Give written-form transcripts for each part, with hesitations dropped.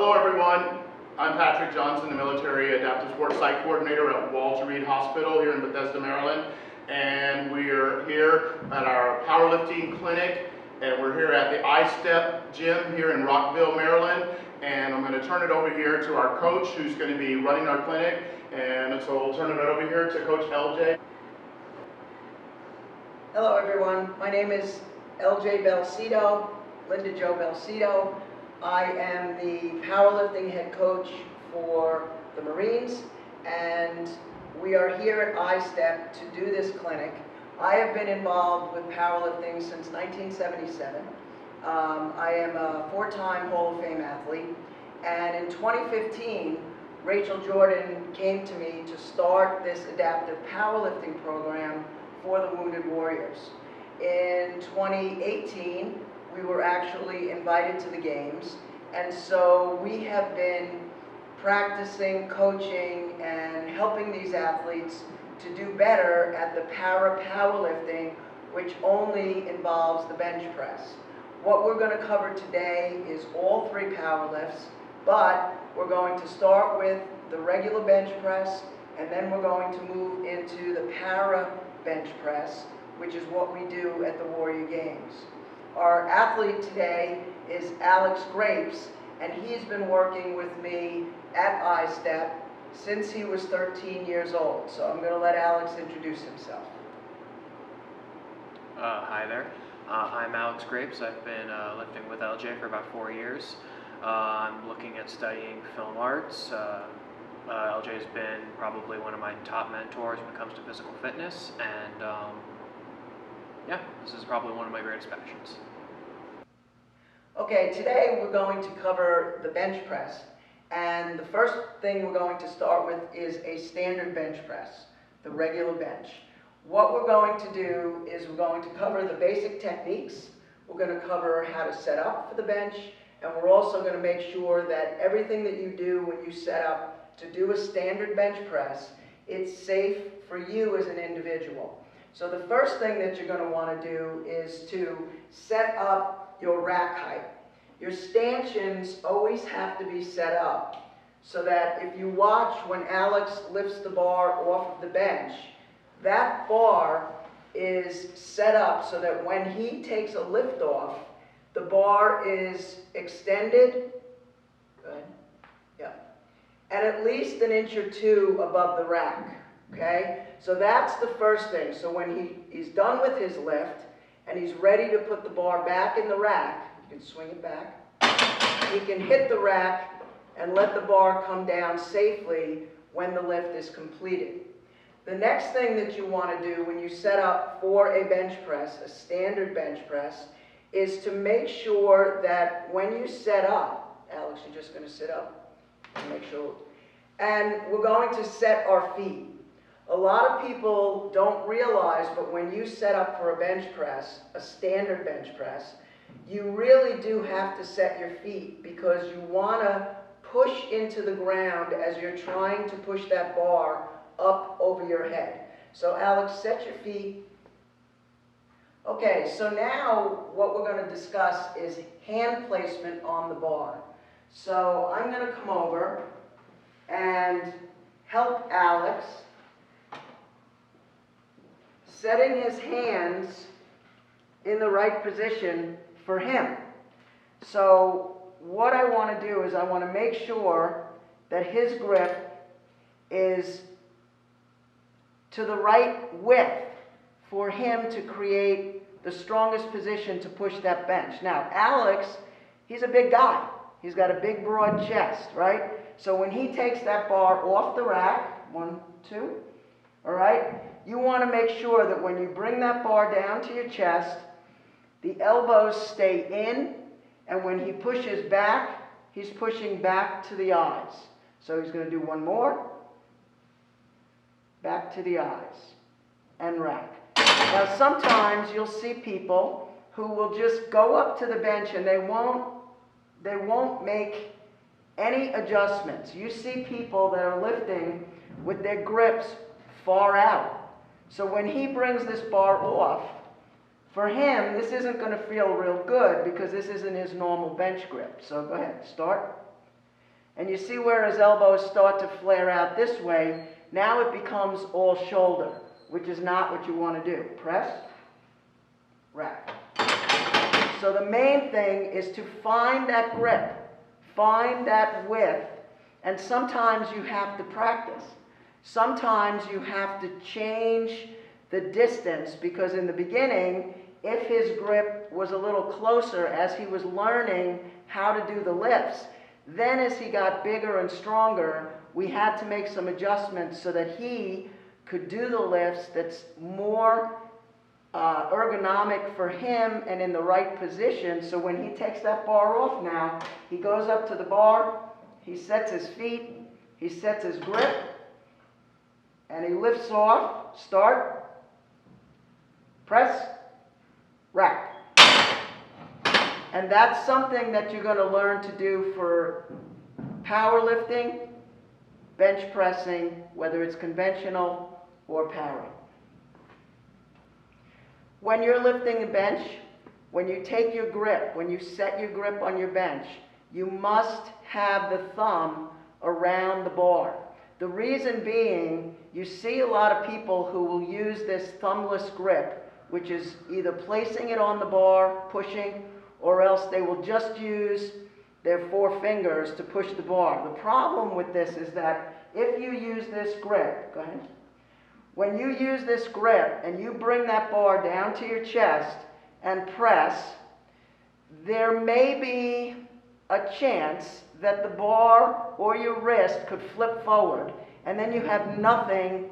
Hello everyone, I'm Patrick Johnson, the Military Adaptive Sports Site Coordinator at Walter Reed Hospital here in Bethesda, Maryland. And we're here at our powerlifting clinic, and we're here at the iStep gym here in Rockville, Maryland. And I'm going to turn it over here to our coach who's going to be running our clinic. And so we'll turn it over here to Coach LJ. Hello everyone, my name is LJ Belcito, Linda Jo Belcito. I am the powerlifting head coach for the Marines, and we are here at iStep to do this clinic. I have been involved with powerlifting since 1977. I am a four-time Hall of Fame athlete, and in 2015, Rachel Jordan came to me to start this adaptive powerlifting program for the Wounded Warriors. In 2018, we were actually invited to the games, and so we have been practicing, coaching, and helping these athletes to do better at the powerlifting, which only involves the bench press. What we're going to cover today is all three power lifts, but we're going to start with the regular bench press, and then we're going to move into the para bench press, which is what we do at the Warrior Games. Our athlete today is Alex Grapes, and he's been working with me at iStep since he was 13 years old. So I'm going to let Alex introduce himself. Hi there. I'm Alex Grapes. I've been lifting with LJ for about 4 years. I'm looking at studying film arts. LJ has been probably one of my top mentors when it comes to physical fitness, and yeah, this is probably one of my greatest passions. Okay, today we're going to cover the bench press, and the first thing we're going to start with is a standard bench press, the regular bench. What we're going to do is we're going to cover the basic techniques, we're going to cover how to set up for the bench, and we're also going to make sure that everything that you do when you set up to do a standard bench press, it's safe for you as an individual. So the first thing that you're going to want to do is to set up your rack height. Your stanchions always have to be set up so that if you watch when Alex lifts the bar off of the bench, that bar is set up so that when he takes a lift off, the bar is extended, good, yeah, and at least an inch or two above the rack. Okay, so that's the first thing. So when he's done with his lift and he's ready to put the bar back in the rack, you can swing it back, he can hit the rack and let the bar come down safely when the lift is completed. The next thing that you want to do when you set up for a bench press, a standard bench press, is to make sure that when you set up, Alex, you're just going to sit up and make sure, and we're going to set our feet. A lot of people don't realize, but when you set up for a bench press, a standard bench press, you really do have to set your feet because you want to push into the ground as you're trying to push that bar up over your head. So Alex, set your feet. Okay, so now what we're going to discuss is hand placement on the bar. So I'm going to come over and help Alex, setting his hands in the right position for him. So what I want to do is I want to make sure that his grip is to the right width for him to create the strongest position to push that bench. Now, Alex, he's a big guy. He's got a big, broad chest, right? So when he takes that bar off the rack, 1, 2, all right, you want to make sure that when you bring that bar down to your chest, the elbows stay in, and when he pushes back, he's pushing back to the eyes. So he's going to do one more, back to the eyes, and rack. Now sometimes you'll see people who will just go up to the bench and they won't make any adjustments. You see people that are lifting with their grips far out. So when he brings this bar off, for him, this isn't going to feel real good because this isn't his normal bench grip. So go ahead, start. And you see where his elbows start to flare out this way. Now it becomes all shoulder, which is not what you want to do. Press, rack. So the main thing is to find that grip, find that width, and sometimes you have to practice. Sometimes you have to change the distance, because in the beginning, if his grip was a little closer as he was learning how to do the lifts, then as he got bigger and stronger, we had to make some adjustments so that he could do the lifts that's more ergonomic for him and in the right position. So when he takes that bar off now, he goes up to the bar, he sets his feet, he sets his grip, and he lifts off. Start, press, rack. And that's something that you're going to learn to do for powerlifting, bench pressing, whether it's conventional or powering. When you're lifting a bench, when you take your grip, when you set your grip on your bench, you must have the thumb around the bar. The reason being, you see a lot of people who will use this thumbless grip, which is either placing it on the bar, pushing, or else they will just use their 4 fingers to push the bar. The problem with this is that if you use this grip, go ahead. When you use this grip and you bring that bar down to your chest and press, there may be a chance that the bar or your wrist could flip forward, and then you have nothing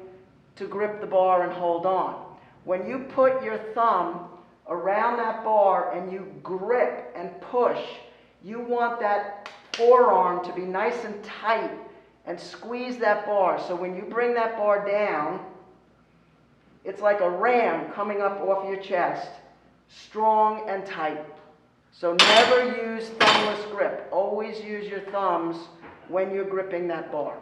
to grip the bar and hold on. When you put your thumb around that bar and you grip and push, you want that forearm to be nice and tight and squeeze that bar. So when you bring that bar down, it's like a ram coming up off your chest, strong and tight. So never use thumbless grip. Always use your thumbs when you're gripping that bar.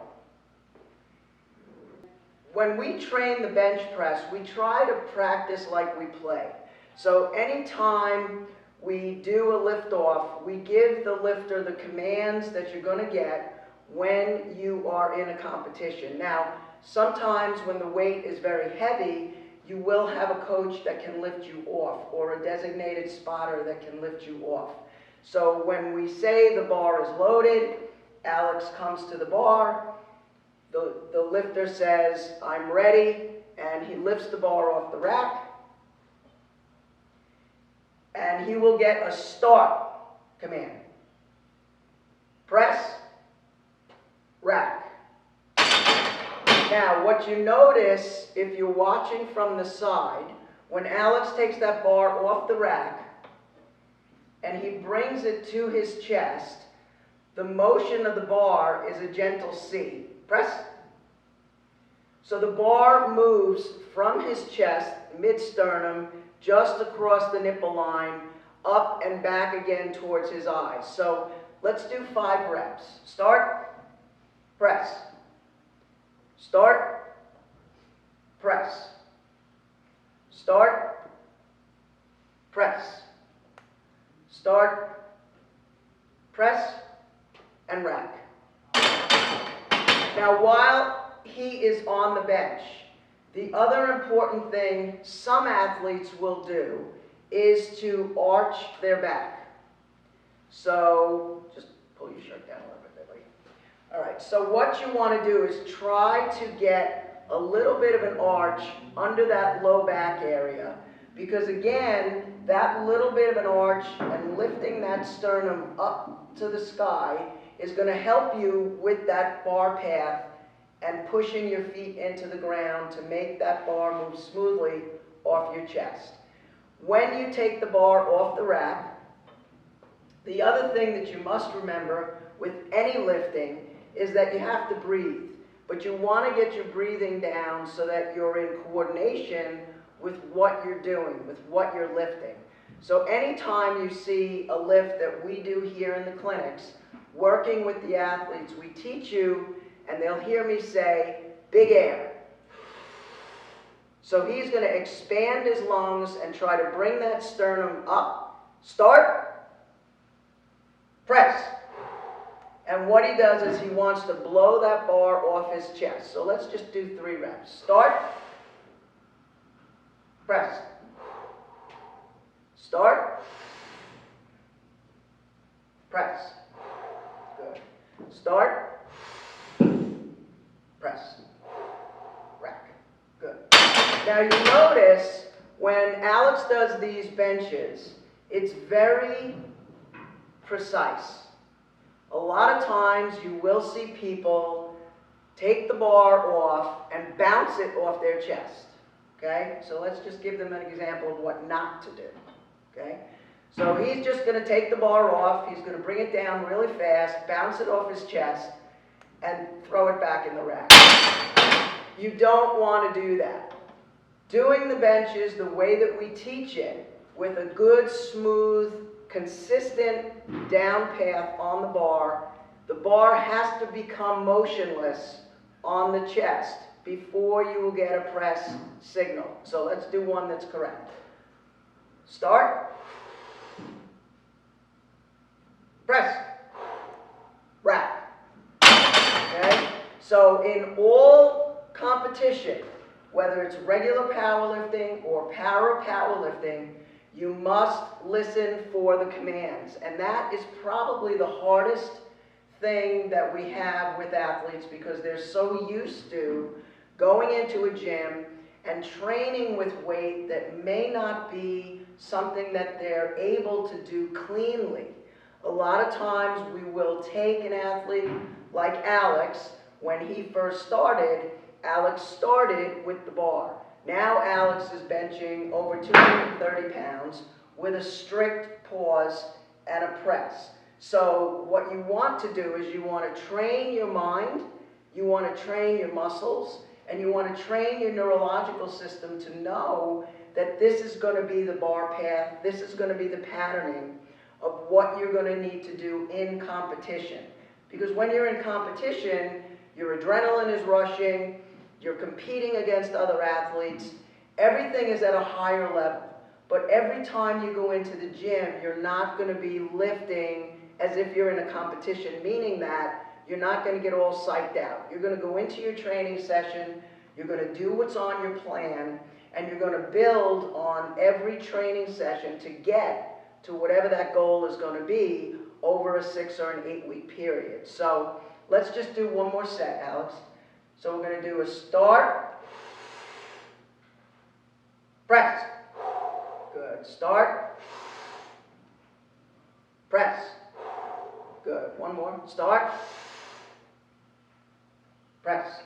When we train the bench press, we try to practice like we play. So anytime we do a lift off, we give the lifter the commands that you're going to get when you are in a competition. Now, sometimes when the weight is very heavy, you will have a coach that can lift you off, or a designated spotter that can lift you off. So when we say the bar is loaded, Alex comes to the bar, the lifter says, "I'm ready," and he lifts the bar off the rack, and he will get a start command. Press, rack. Now, what you notice, if you're watching from the side, when Alex takes that bar off the rack and he brings it to his chest, the motion of the bar is a gentle C. Press. So the bar moves from his chest, mid-sternum, just across the nipple line, up and back again towards his eyes. So let's do 5 reps. Start, press. Start, press. Start, press. Start, press, and rack. Now, while he is on the bench, the other important thing some athletes will do is to arch their back. So, just pull your shirt down a little bit, Billy. All right, so what you want to do is try to get a little bit of an arch under that low back area, because again, that little bit of an arch and lifting that sternum up to the sky is going to help you with that bar path and pushing your feet into the ground to make that bar move smoothly off your chest. When you take the bar off the rack, the other thing that you must remember with any lifting is that you have to breathe. But you want to get your breathing down so that you're in coordination with what you're doing, with what you're lifting. So anytime you see a lift that we do here in the clinics, working with the athletes, we teach you, and they'll hear me say, big air. So he's going to expand his lungs and try to bring that sternum up. Start, press, And what he does is he wants to blow that bar off his chest. So let's just do 3 reps. Start. Press. Start. Press. Good. Start. Press. Rack. Good. Now you notice when Alex does these benches, it's very precise. A lot of times you will see people take the bar off and bounce it off their chest. Okay? So let's just give them an example of what not to do. Okay? So he's just going to take the bar off, he's going to bring it down really fast, bounce it off his chest, and throw it back in the rack. You don't want to do that. Doing the benches the way that we teach it, with a good, smooth, consistent down path on the bar has to become motionless on the chest before you will get a press signal. So let's do one that's correct. Start. Press. Rack. Okay? So in all competition, whether it's regular powerlifting or para powerlifting, you must listen for the commands. And that is probably the hardest thing that we have with athletes, because they're so used to going into a gym and training with weight that may not be something that they're able to do cleanly. A lot of times we will take an athlete like Alex. When he first started, Alex started with the bar. Now Alex is benching over 230 pounds with a strict pause and a press. So what you want to do is you want to train your mind, you want to train your muscles, and you want to train your neurological system to know that this is going to be the bar path, this is going to be the patterning of what you're going to need to do in competition. Because when you're in competition, your adrenaline is rushing, you're competing against other athletes, everything is at a higher level. But every time you go into the gym, you're not going to be lifting as if you're in a competition, meaning that you're not going to get all psyched out. You're going to go into your training session, you're going to do what's on your plan, and you're going to build on every training session to get to whatever that goal is going to be over a 6 or an 8 week period. So let's just do one more set, Alex. So we're going to do a start, press. Good. Start, press. Good. One more. Start, press.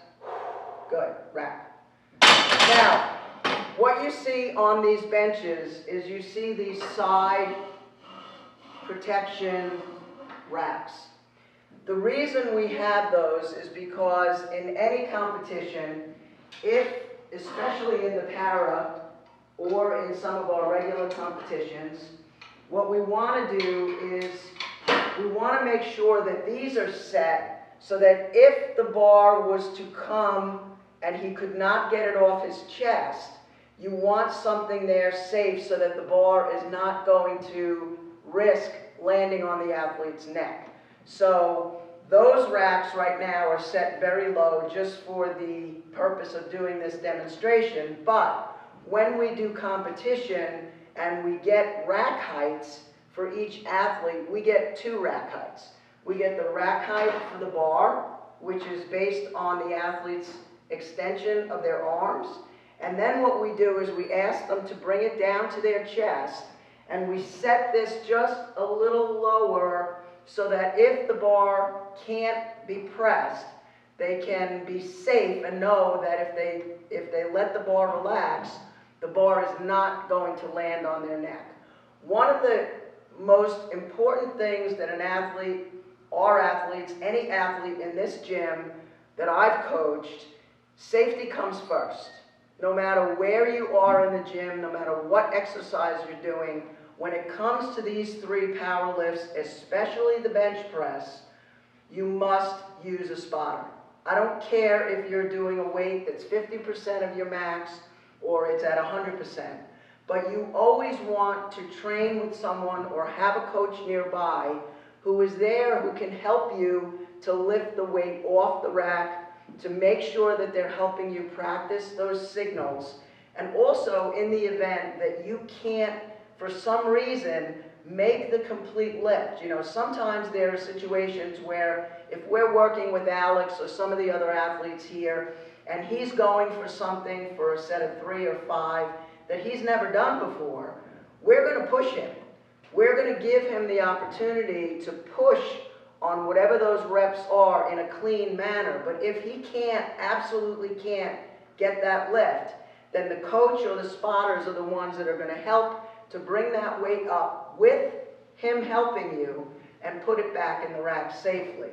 Good. Rack. Now, what you see on these benches is you see these side protection racks. The reason we have those is because in any competition, especially in the para or in some of our regular competitions, what we want to do is we want to make sure that these are set so that if the bar was to come and he could not get it off his chest, you want something there safe so that the bar is not going to risk landing on the athlete's neck. So those racks right now are set very low just for the purpose of doing this demonstration, but when we do competition and we get rack heights for each athlete, we get 2 rack heights. We get the rack height for the bar, which is based on the athlete's extension of their arms. And then what we do is we ask them to bring it down to their chest, and we set this just a little lower so that if the bar can't be pressed, they can be safe and know that if they let the bar relax, the bar is not going to land on their neck. One of the most important things that an athlete, our athletes, any athlete in this gym that I've coached, safety comes first. No matter where you are in the gym, no matter what exercise you're doing, when it comes to these 3 power lifts, especially the bench press, you must use a spotter. I don't care if you're doing a weight that's 50% of your max or it's at 100%, but you always want to train with someone or have a coach nearby who is there, who can help you to lift the weight off the rack, to make sure that they're helping you practice those signals. And also in the event that you can't, for some reason, make the complete lift. You know, sometimes there are situations where if we're working with Alex or some of the other athletes here, and he's going for something for a set of 3 or 5 that he's never done before, we're going to push him. We're going to give him the opportunity to push on whatever those reps are in a clean manner. But if he can't, absolutely can't get that lift, then the coach or the spotters are the ones that are going to help to bring that weight up with him helping you and put it back in the rack safely.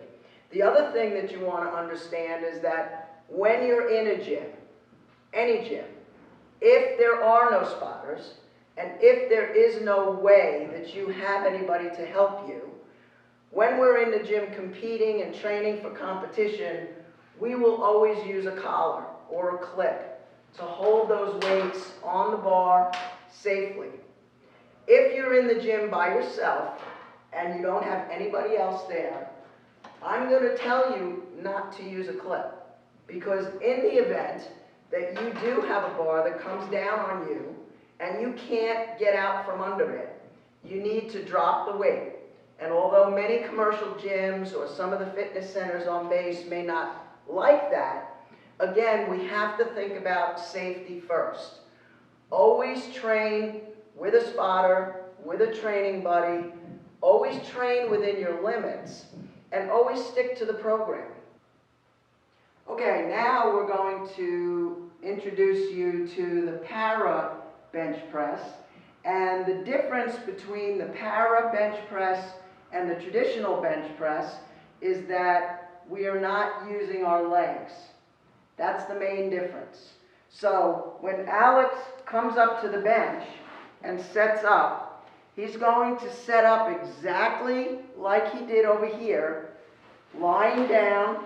The other thing that you want to understand is that when you're in a gym, any gym, if there are no spotters, and if there is no way that you have anybody to help you, when we're in the gym competing and training for competition, we will always use a collar or a clip to hold those weights on the bar safely. If you're in the gym by yourself and you don't have anybody else there, I'm going to tell you not to use a clip, because in the event that you do have a bar that comes down on you and you can't get out from under it, you need to drop the weight. And although many commercial gyms or some of the fitness centers on base may not like that, again, we have to think about safety first. Always train with a spotter, with a training buddy. Always train within your limits, and always stick to the program. Okay, now we're going to introduce you to the para bench press. And the difference between the para bench press and the traditional bench press is that we are not using our legs. That's the main difference. So when Alex comes up to the bench and sets up, he's going to set up exactly like he did over here, lying down,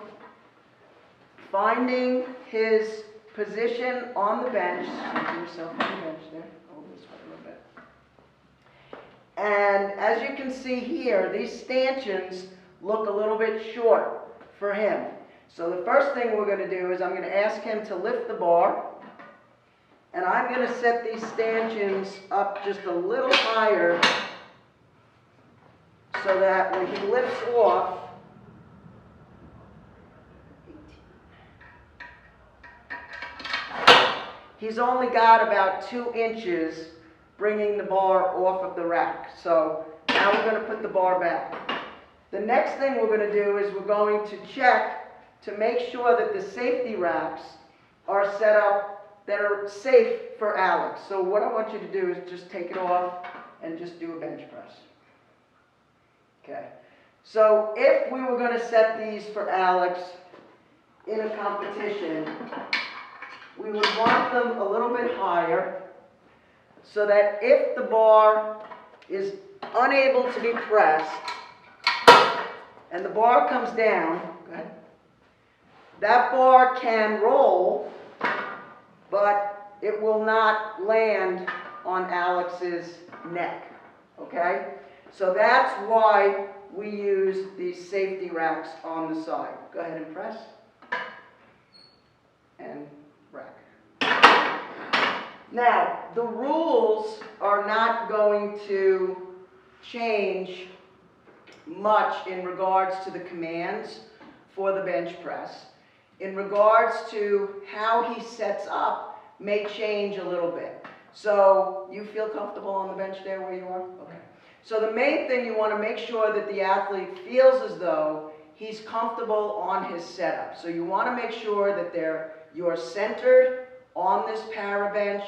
finding his position on the bench. Put yourself on the bench there. Hold this way a little bit. And as you can see here, these stanchions look a little bit short for him. So the first thing we're going to do is I'm going to ask him to lift the bar. And I'm going to set these stanchions up just a little higher so that when he lifts off, he's only got about 2 inches bringing the bar off of the rack. So now we're going to put the bar back. The next thing we're going to do is we're going to check to make sure that the safety racks are set up that are safe for Alex. So what I want you to do is just take it off and just do a bench press. Okay. So if we were going to set these for Alex in a competition, we would want them a little bit higher so that if the bar is unable to be pressed and the bar comes down, go ahead, that bar can roll, but it will not land on Alex's neck, okay? So that's why we use these safety racks on the side. Go ahead and press. And rack. Now, the rules are not going to change much in regards to the commands for the bench press. In regards to how he sets up may change a little bit. So you feel comfortable on the bench there where you are? Okay. So the main thing, you want to make sure that the athlete feels as though he's comfortable on his setup. So you want to make sure that you're centered on this para bench,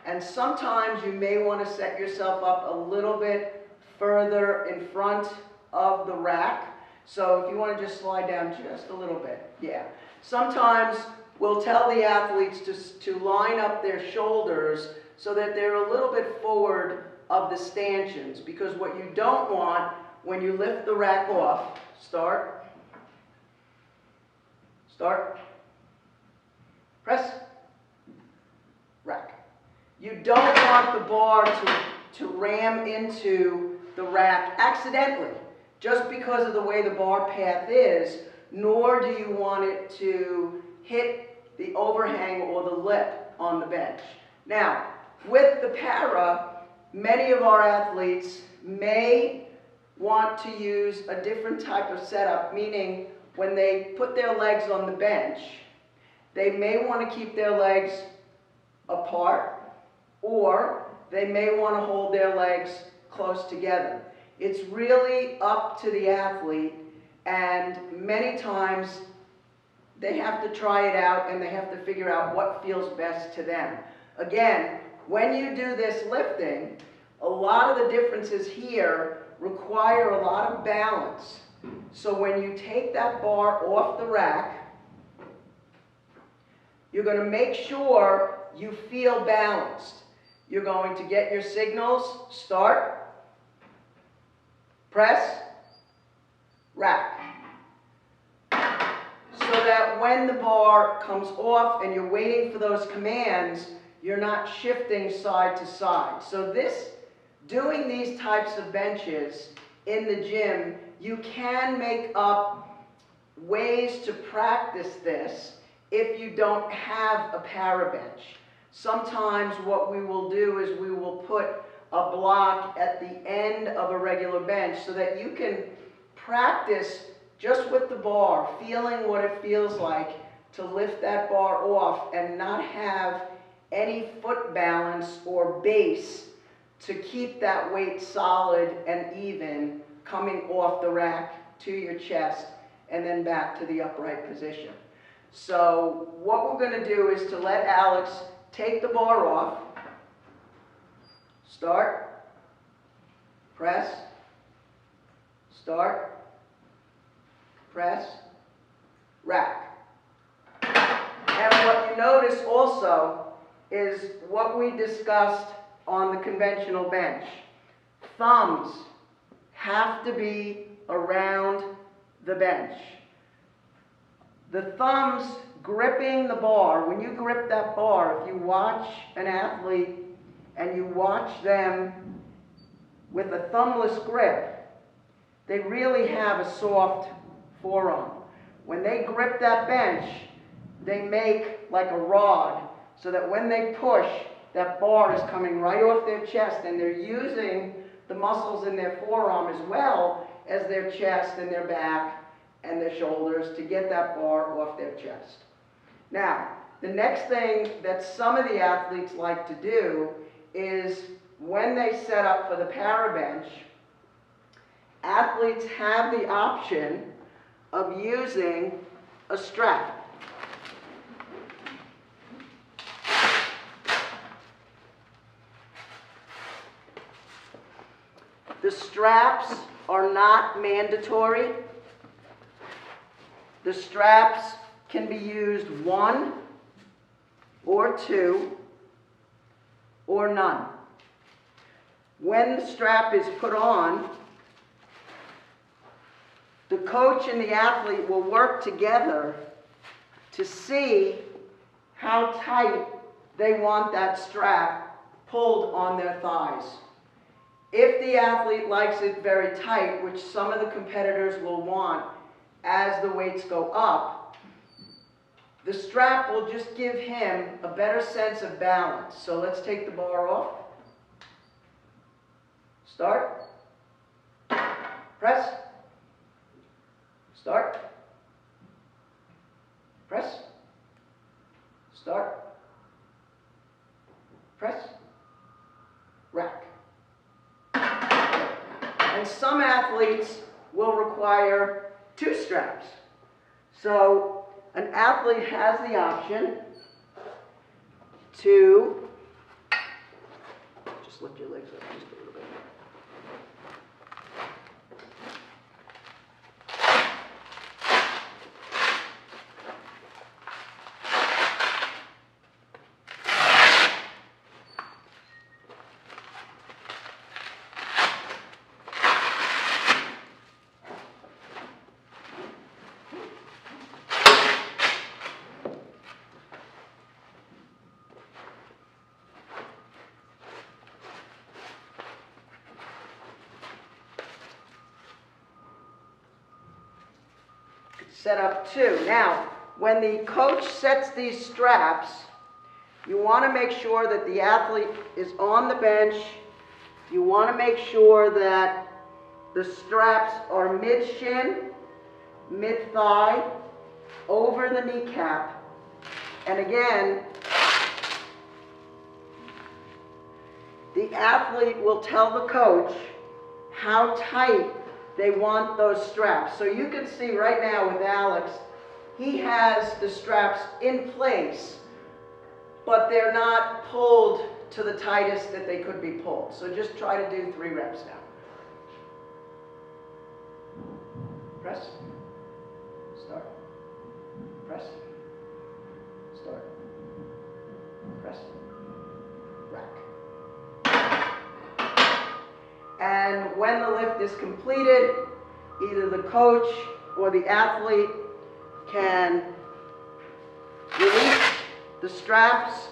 and sometimes you may want to set yourself up a little bit further in front of the rack. So if you want to just slide down just a little bit, yeah. Sometimes we'll tell the athletes to line up their shoulders so that they're a little bit forward of the stanchions, because what you don't want when you lift the rack off, start, press, rack. You don't want the bar to ram into the rack accidentally. just because of the way the bar path is, nor do you want it to hit the overhang or the lip on the bench. Now, with the para, many of our athletes may want to use a different type of setup, meaning when they put their legs on the bench, they may want to keep their legs apart, or they may want to hold their legs close together. It's really up to the athlete, and many times they have to try it out and they have to figure out what feels best to them. Again, when you do this lifting, a lot of the differences here require a lot of balance. So when you take that bar off the rack, you're going to make sure you feel balanced. You're going to get your signals: start, press, rack. So that when the bar comes off and you're waiting for those commands, you're not shifting side to side. So doing these types of benches in the gym, you can make up ways to practice this if you don't have a para bench. Sometimes what we will do is we will put a block at the end of a regular bench so that you can practice just with the bar, feeling what it feels like to lift that bar off and not have any foot balance or base to keep that weight solid and even coming off the rack to your chest and then back to the upright position. So what we're going to do is to let Alex take the bar off, start, press, start, press, rack. And what you notice also is what we discussed on the conventional bench. Thumbs have to be around the bench. The thumbs gripping the bar, when you grip that bar, if you watch an athlete and you watch them with a thumbless grip, they really have a soft forearm. When they grip that bench, they make like a rod, so that when they push, that bar is coming right off their chest, and they're using the muscles in their forearm as well as their chest and their back and their shoulders to get that bar off their chest. Now, the next thing that some of the athletes like to do is when they set up for the para bench, athletes have the option of using a strap. The straps are not mandatory. The straps can be used 1 or 2 or none. When the strap is put on, the coach and the athlete will work together to see how tight they want that strap pulled on their thighs. If the athlete likes it very tight, which some of the competitors will want as the weights go up, the strap will just give him a better sense of balance. So let's take the bar off. Start. Press. Start. Press. Start. Press. Rack. And some athletes will require 2 straps. So an athlete has the option to just lift your legs up just a little bit. set up 2. Now, when the coach sets these straps, you want to make sure that the athlete is on the bench. You want to make sure that the straps are mid-shin, mid-thigh, over the kneecap. And again, the athlete will tell the coach how tight they want those straps. So you can see right now with Alex, he has the straps in place, but they're not pulled to the tightest that they could be pulled. So just try to do 3 reps now. Press. Start. Press. Start. Press. Rack. And when the lift is completed, either the coach or the athlete can release the straps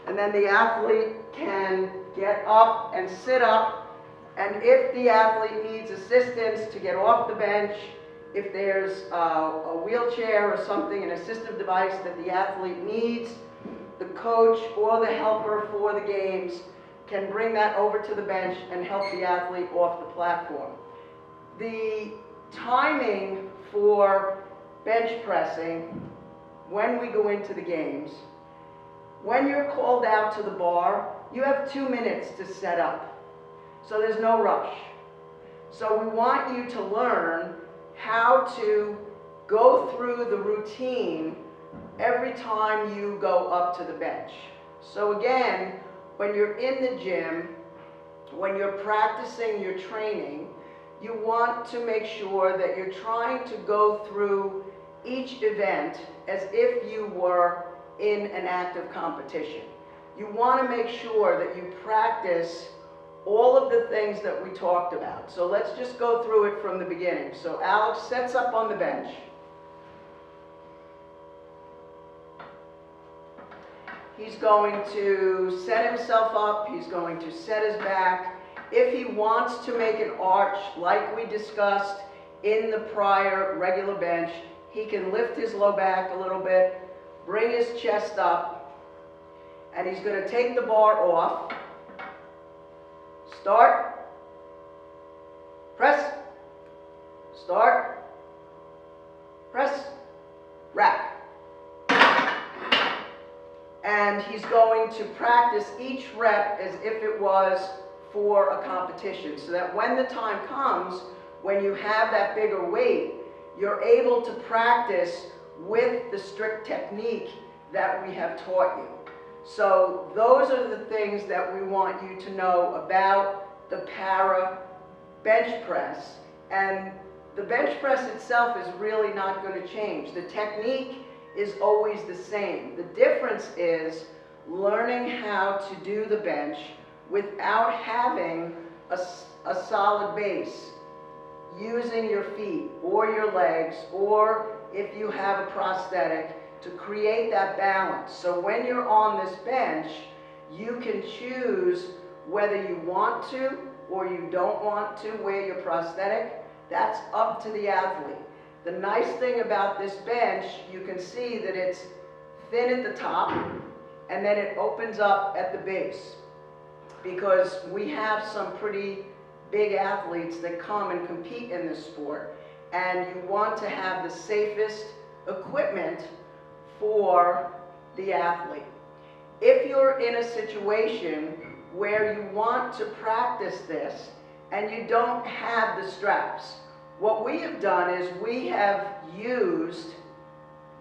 and then the athlete can get up and sit up, and if the athlete needs assistance to get off the bench, if there's a wheelchair or something, an assistive device that the athlete needs, the coach or the helper for the games can bring that over to the bench and help the athlete off the platform. The timing for bench pressing when we go into the games, when you're called out to the bar, you have 2 minutes to set up. So there's no rush. So we want you to learn how to go through the routine every time you go up to the bench. So again, when you're in the gym, when you're practicing your training, you want to make sure that you're trying to go through each event as if you were in an active competition. You want to make sure that you practice all of the things that we talked about. So let's just go through it from the beginning. So Alex sets up on the bench. He's going to set himself up. He's going to set his back. If he wants to make an arch like we discussed in the prior regular bench, he can lift his low back a little bit, bring his chest up, and he's going to take the bar off. Start. Press. Start. Press. Rack. And he's going to practice each rep as if it was for a competition, so that when the time comes, when you have that bigger weight, you're able to practice with the strict technique that we have taught you. So those are the things that we want you to know about the para bench press. And the bench press itself is really not going to change. The technique is always the same. The difference is learning how to do the bench without having a solid base, using your feet or your legs, or if you have a prosthetic, to create that balance. So when you're on this bench, you can choose whether you want to or you don't want to wear your prosthetic. That's up to the athlete. The nice thing about this bench, you can see that it's thin at the top and then it opens up at the base, because we have some pretty big athletes that come and compete in this sport, and you want to have the safest equipment for the athlete. If you're in a situation where you want to practice this and you don't have the straps, what we have done is we have used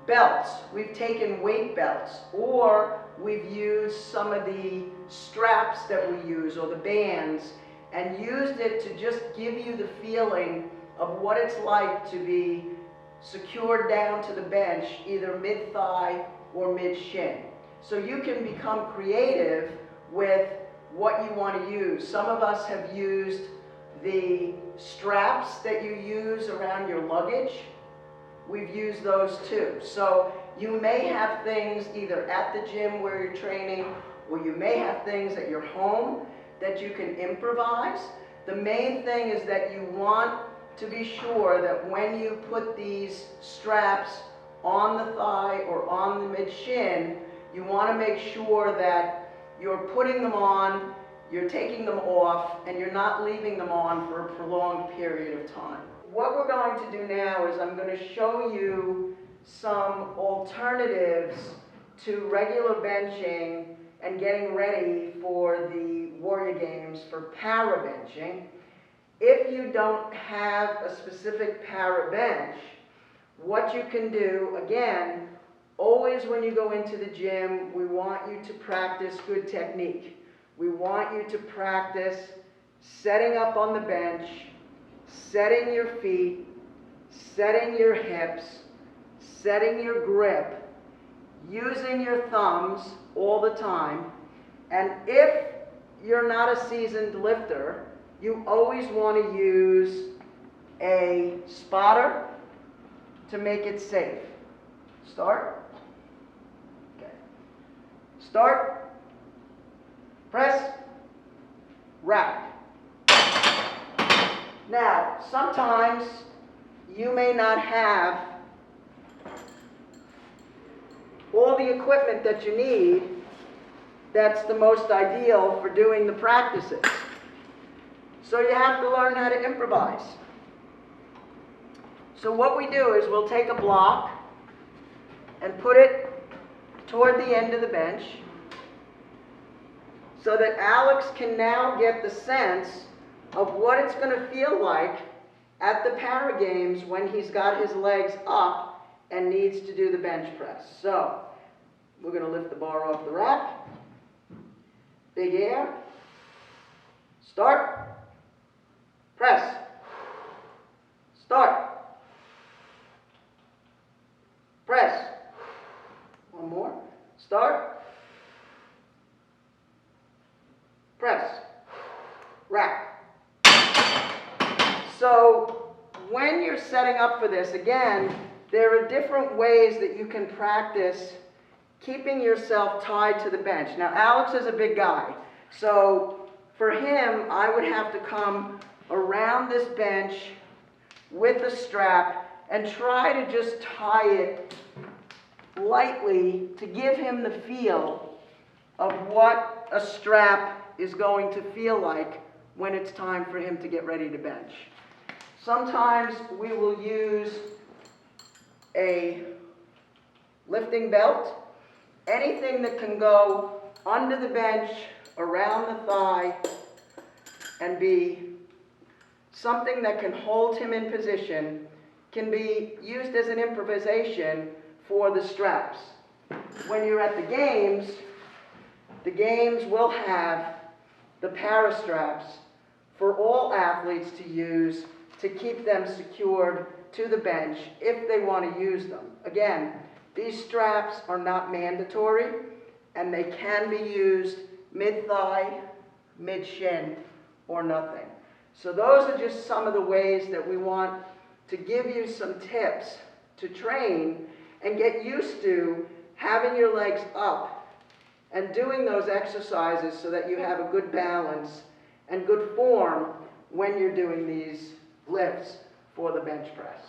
belts. We've taken weight belts, or we've used some of the straps that we use, or the bands, and used it to just give you the feeling of what it's like to be secured down to the bench, either mid-thigh or mid-shin. So you can become creative with what you want to use. Some of us have used the straps that you use around your luggage. We've used those too. So you may have things either at the gym where you're training, or you may have things at your home that you can improvise. The main thing is that you want to be sure that when you put these straps on the thigh or on the mid-shin, you want to make sure that you're putting them on, you're taking them off, and you're not leaving them on for a prolonged period of time. What we're going to do now is I'm going to show you some alternatives to regular benching and getting ready for the Warrior Games for para benching. If you don't have a specific para bench, what you can do, again, always when you go into the gym, we want you to practice good technique. We want you to practice setting up on the bench, setting your feet, setting your hips, setting your grip, using your thumbs all the time. And if you're not a seasoned lifter, you always want to use a spotter to make it safe. Start. Okay. Start. Press. Rack. Now, sometimes you may not have all the equipment that you need that's the most ideal for doing the practices. So you have to learn how to improvise. So what we do is we'll take a block and put it toward the end of the bench so that Alex can now get the sense of what it's going to feel like at the para games when he's got his legs up and needs to do the bench press. So we're going to lift the bar off the rack. Big air. Start. Press. Start. Press. One more. Start. Press. Rack. So when you're setting up for this, again, there are different ways that you can practice keeping yourself tied to the bench. Now, Alex is a big guy, so for him, I would have to come around this bench with the strap and try to just tie it lightly to give him the feel of what a strap is going to feel like when it's time for him to get ready to bench. Sometimes we will use a lifting belt, anything that can go under the bench, around the thigh, and be something that can hold him in position, can be used as an improvisation for the straps. When you're at the games will have the para straps for all athletes to use to keep them secured to the bench if they want to use them. Again, these straps are not mandatory, and they can be used mid-thigh, mid-shin, or nothing. So those are just some of the ways that we want to give you some tips to train and get used to having your legs up and doing those exercises so that you have a good balance and good form when you're doing these lifts for the bench press.